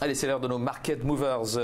Allez, c'est l'heure de nos Market Movers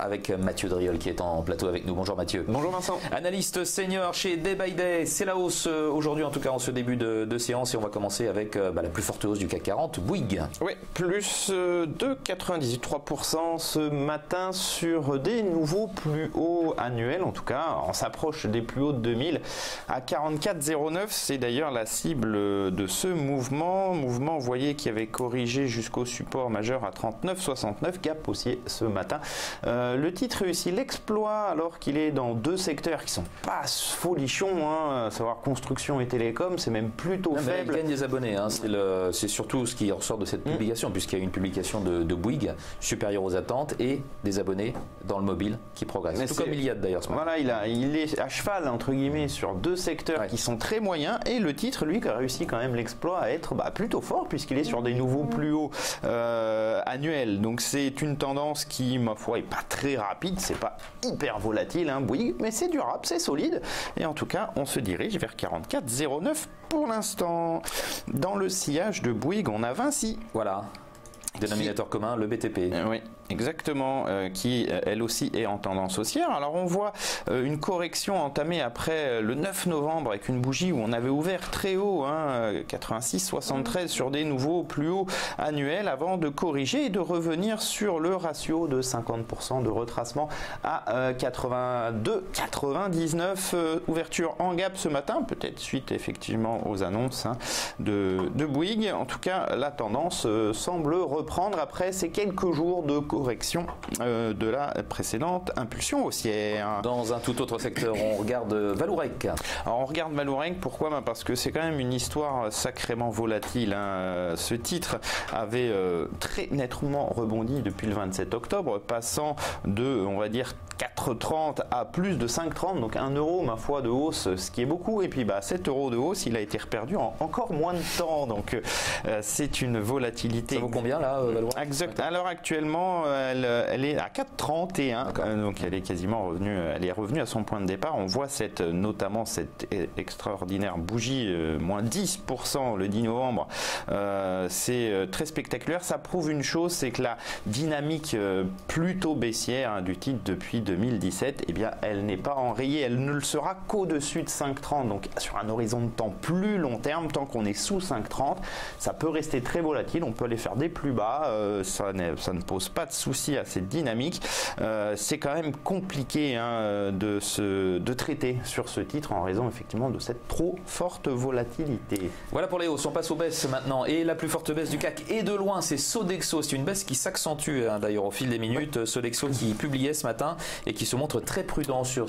avec Mathieu Driol qui est en plateau avec nous. Bonjour Mathieu. Bonjour Vincent. Analyste senior chez Day by Day. C'est la hausse aujourd'hui, en tout cas en ce début de séance. Et on va commencer avec la plus forte hausse du CAC 40, Bouygues. Oui, plus de 98,3% ce matin sur des nouveaux plus hauts annuels. En tout cas, on s'approche des plus hauts de 2000 à 44,09. C'est d'ailleurs la cible de ce mouvement. Mouvement, vous voyez, qui avait corrigé jusqu'au support majeur à 39,60. Gap haussier ce matin. Le titre réussit l'exploit alors qu'il est dans deux secteurs qui sont pas folichons, à savoir construction et télécom, c'est même plutôt faible. Il gagne des abonnés, c'est surtout ce qui ressort de cette publication, puisqu'il y a une publication de Bouygues supérieure aux attentes et des abonnés dans le mobile qui progressent. Tout comme Iliad d'ailleurs. Voilà, il est à cheval entre guillemets sur deux secteurs qui sont très moyens, et le titre lui qui a réussi quand même l'exploit à être plutôt fort puisqu'il est sur des nouveaux plus hauts annuels. Donc c'est une tendance qui, ma foi, est pas très rapide, c'est pas hyper volatile, Bouygues, mais c'est durable, c'est solide. Et en tout cas, on se dirige vers 44,09 pour l'instant. Dans le sillage de Bouygues, on a Vinci. Voilà. Dénominateur commun, le BTP. Oui, exactement, qui elle aussi est en tendance haussière. Alors on voit une correction entamée après le 9 novembre avec une bougie où on avait ouvert très haut, 86,73 sur des nouveaux plus hauts annuels avant de corriger et de revenir sur le ratio de 50% de retracement à 82,99. Ouverture en gap ce matin, peut-être suite effectivement aux annonces de Bouygues. En tout cas, la tendance semble reprendre après ces quelques jours de correction de la précédente impulsion haussière. Dans un tout autre secteur, on regarde Vallourec. Alors on regarde Vallourec, pourquoi? Parce que c'est quand même une histoire sacrément volatile. Ce titre avait très nettement rebondi depuis le 27 octobre, passant de, on va dire, 4,30 à plus de 5,30, donc 1 euro ma foi de hausse, ce qui est beaucoup. Et puis 7 euros de hausse, il a été reperdu en encore moins de temps, donc c'est une volatilité. Ça vaut combien là, Vallourec? Exact. Alors actuellement, elle est à 4,31, donc elle est quasiment revenue, elle est revenue à son point de départ. On voit notamment cette extraordinaire bougie, moins 10% le 10 novembre. C'est très spectaculaire. Ça prouve une chose, c'est que la dynamique plutôt baissière du titre depuis 2017, eh bien, elle n'est pas enrayée. Elle ne le sera qu'au-dessus de 5,30. Donc, sur un horizon de temps plus long terme, tant qu'on est sous 5,30, ça peut rester très volatile. On peut aller faire des plus bas. Ça ne pose pas de souci à cette dynamique. C'est quand même compliqué de traiter sur ce titre en raison effectivement de cette trop forte volatilité. Voilà pour les hausses. On passe aux baisses maintenant. Et la plus forte baisse du CAC, et de loin, c'est Sodexo. C'est une baisse qui s'accentue d'ailleurs au fil des minutes. Sodexo qui publiait ce matin et qui se montre très prudent sur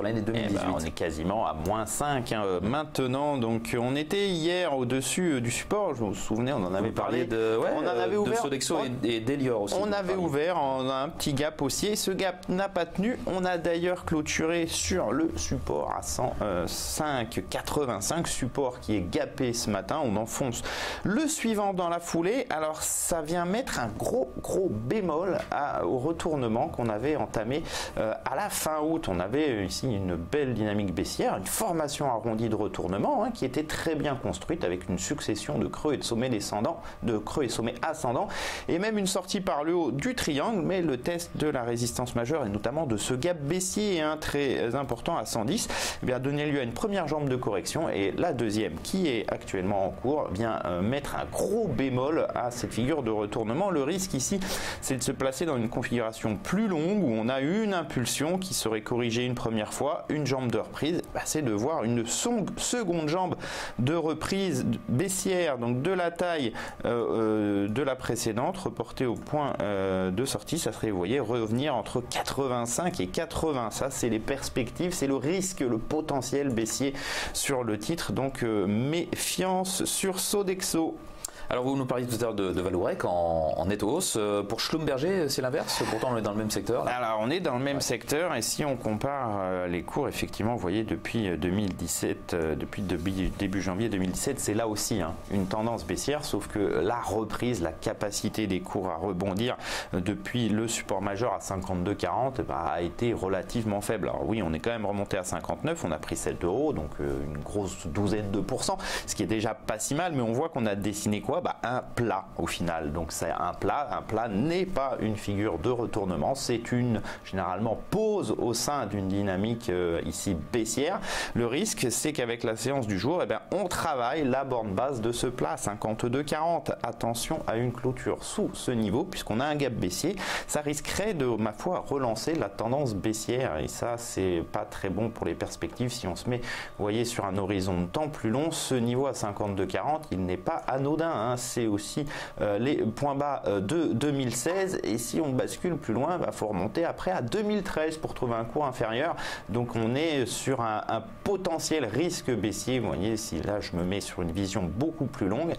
l'année 2018. On est quasiment à moins 5 maintenant. Donc on était hier au-dessus du support. Je me souvenais, on en avait parlé. On en avait ouvert de Sodexo et d'Elior aussi. On avait ouvert en un petit gap haussier. Ce gap n'a pas tenu. On a d'ailleurs clôturé sur le support à 105,85, support qui est gapé ce matin. On enfonce le suivant dans la foulée. Alors ça vient mettre un gros bémol au retournement qu'on avait entamé à la fin août. On avait ici une belle dynamique baissière, une formation arrondie de retournement qui était très bien construite avec une succession de creux et de sommets descendants, de creux et sommets ascendants, et même une sortie par le haut du triangle. Mais le test de la résistance majeure et notamment de ce gap baissier très important à 110 a donné lieu à une première jambe de correction, et la deuxième qui est actuellement en cours vient mettre un gros bémol à cette figure de retournement. Le risque ici, c'est de se placer dans une configuration plus longue où on a une impulsion qui serait corrigée une première fois, une jambe de reprise, c'est de voir une seconde jambe de reprise baissière, donc de la taille de la précédente, reportée au point de sortie. Ça serait, vous voyez, revenir entre 85 et 80. Ça, c'est les perspectives, c'est le risque, le potentiel baissier sur le titre. Donc méfiance sur Sodexo. Alors vous nous parliez tout à l'heure de Vallourec en nette hausse. Pour Schlumberger, c'est l'inverse. Pourtant, on est dans le même secteur. Là. Alors on est dans le même secteur, et si on compare les cours, effectivement, vous voyez, depuis 2017, depuis début janvier 2017, c'est là aussi une tendance baissière, sauf que la reprise, la capacité des cours à rebondir depuis le support majeur à 52,40 a été relativement faible. Alors oui, on est quand même remonté à 59, on a pris 7 euros, donc une grosse douzaine de pourcents, ce qui est déjà pas si mal, mais on voit qu'on a dessiné quoi? quoi? Un plat au final. Donc c'est un plat. Un plat n'est pas une figure de retournement, c'est une généralement pause au sein d'une dynamique ici baissière. Le risque, c'est qu'avec la séance du jour, on travaille la borne basse de ce plat 52,40. Attention à une clôture sous ce niveau, puisqu'on a un gap baissier, ça risquerait de, ma foi, relancer la tendance baissière, et ça c'est pas très bon pour les perspectives. Si on se met, vous voyez, sur un horizon de temps plus long, ce niveau à 52,40, il n'est pas anodin, hein. C'est aussi les points bas de 2016, et si on bascule plus loin, il faut remonter après à 2013 pour trouver un cours inférieur. Donc on est sur un potentiel risque baissier. Vous voyez, si là je me mets sur une vision beaucoup plus longue,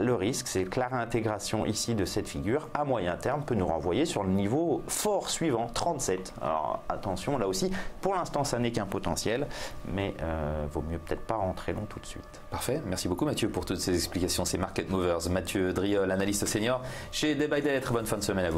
le risque, c'est que la réintégration ici de cette figure à moyen terme peut nous renvoyer sur le niveau fort suivant, 37. Alors attention, là aussi, pour l'instant ça n'est qu'un potentiel, mais vaut mieux peut-être pas rentrer long tout de suite. Parfait, merci beaucoup Mathieu pour toutes ces explications. C'est Market Movers, Mathieu Driol, analyste senior chez Day by Day. Très bonne fin de semaine à vous.